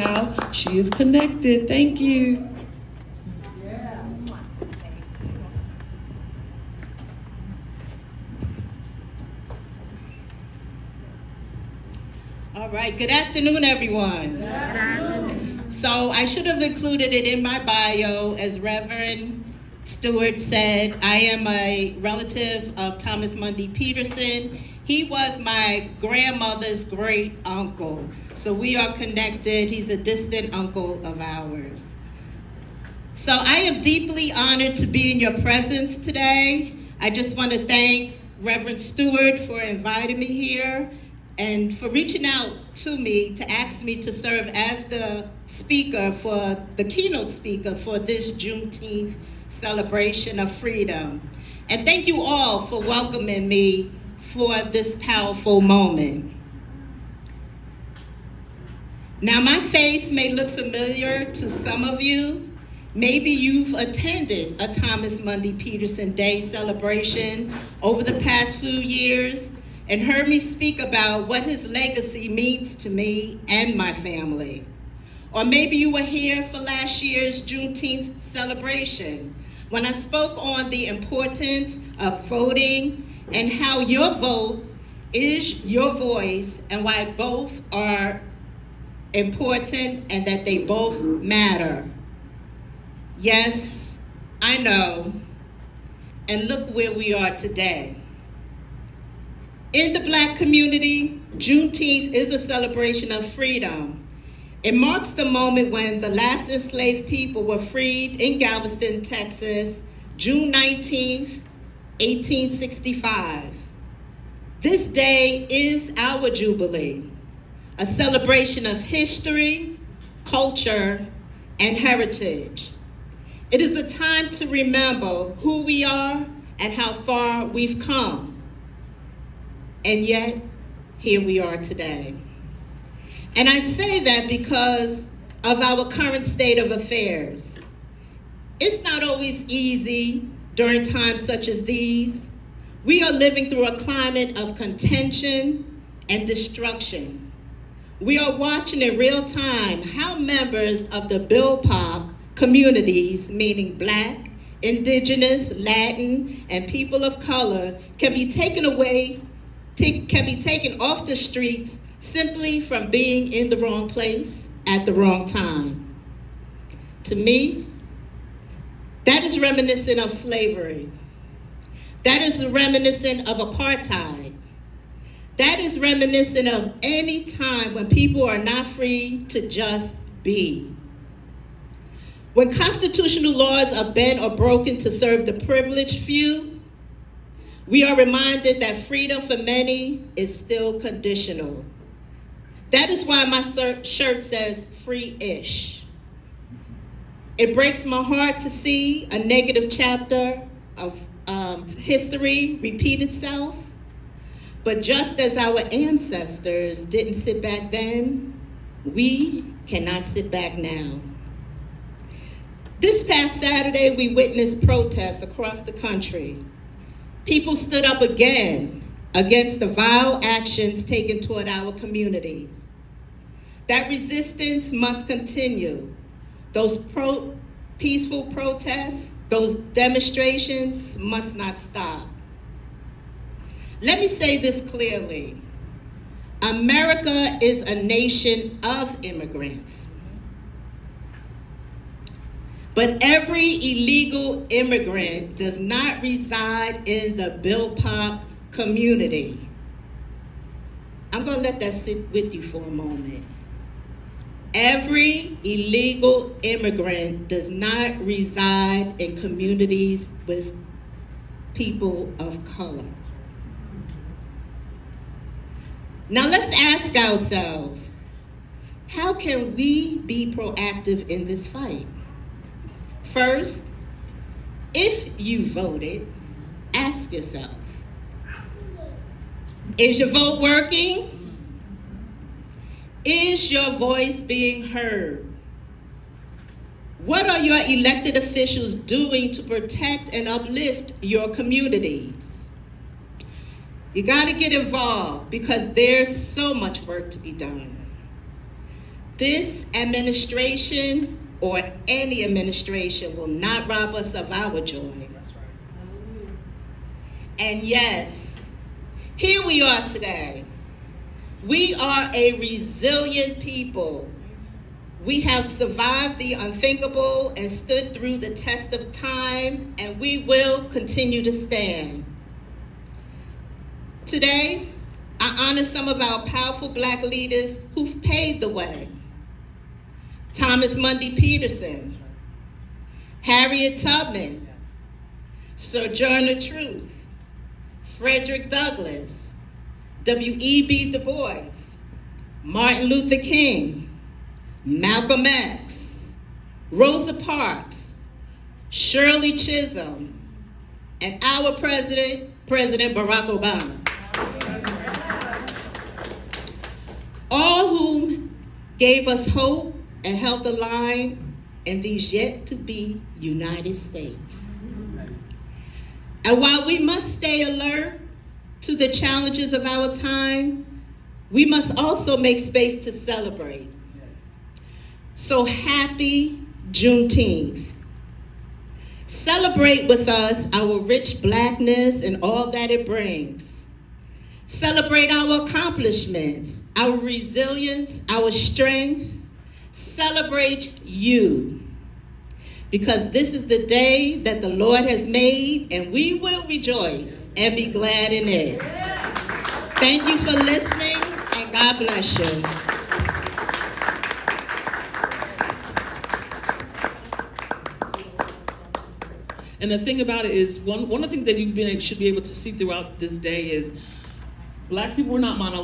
Now she is connected. Thank you. All right, good afternoon, everyone. Good afternoon. So I should have included it in my bio. As Reverend Stewart said, I am a relative of Thomas Mundy Peterson. He was my grandmother's great uncle. So we are connected. He's a distant uncle of ours. So I am deeply honored to be in your presence today. I just want to thank Reverend Stewart for inviting me here and for reaching out to me to ask me to serve as the keynote speaker for this Juneteenth celebration of freedom. And thank you all for welcoming me for this powerful moment. Now, my face may look familiar to some of you. Maybe you've attended a Thomas Mundy Peterson Day celebration over the past few years and heard me speak about what his legacy means to me and my family. Or maybe you were here for last year's Juneteenth celebration when I spoke on the importance of voting and how your vote is your voice and why both are important and that they both matter. Yes, I know. And look where we are today. In the Black community, Juneteenth is a celebration of freedom. It marks the moment when the last enslaved people were freed in Galveston, Texas, June 19th, 1865. This day is our Jubilee, a celebration of history, culture, and heritage. It is a time to remember who we are and how far we've come. And yet, here we are today. And I say that because of our current state of affairs. It's not always easy during times such as these. We are living through a climate of contention and destruction. We are watching in real time how members of the BIPOC communities, meaning Black, Indigenous, Latin, and people of color, can be taken off the streets simply from being in the wrong place at the wrong time. To me, that is reminiscent of slavery. That is reminiscent of apartheid. That is reminiscent of any time when people are not free to just be. When constitutional laws are bent or broken to serve the privileged few, we are reminded that freedom for many is still conditional. That is why my shirt says free-ish. It breaks my heart to see a negative chapter of history repeat itself. But just as our ancestors didn't sit back then, we cannot sit back now. This past Saturday, we witnessed protests across the country. People stood up again against the vile actions taken toward our communities. That resistance must continue. Those peaceful protests, those demonstrations must not stop. Let me say this clearly. America is a nation of immigrants. But every illegal immigrant does not reside in the BIPOC community. I'm going to let that sit with you for a moment. Every illegal immigrant does not reside in communities with people of color. Now let's ask ourselves, how can we be proactive in this fight? First, if you voted, ask yourself, is your vote working? Is your voice being heard? What are your elected officials doing to protect and uplift your communities? You got to get involved because there's so much work to be done. This administration or any administration will not rob us of our joy. And yes, here we are today. We are a resilient people. We have survived the unthinkable and stood through the test of time, and we will continue to stand. Today, I honor some of our powerful Black leaders who've paved the way. Thomas Mundy Peterson, Harriet Tubman, Sojourner Truth, Frederick Douglass, W.E.B. Du Bois, Martin Luther King, Malcolm X, Rosa Parks, Shirley Chisholm, and our President Barack Obama. All whom gave us hope and held the line in these yet to be United States. And while we must stay alert to the challenges of our time, we must also make space to celebrate. So happy Juneteenth. Celebrate with us our rich Blackness and all that it brings. Celebrate our accomplishments, our resilience, our strength. Celebrate you. Because this is the day that the Lord has made, and we will rejoice and be glad in it. Thank you for listening, and God bless you. And the thing about it is, one of the things that should be able to see throughout this day is Black people are not monolithic.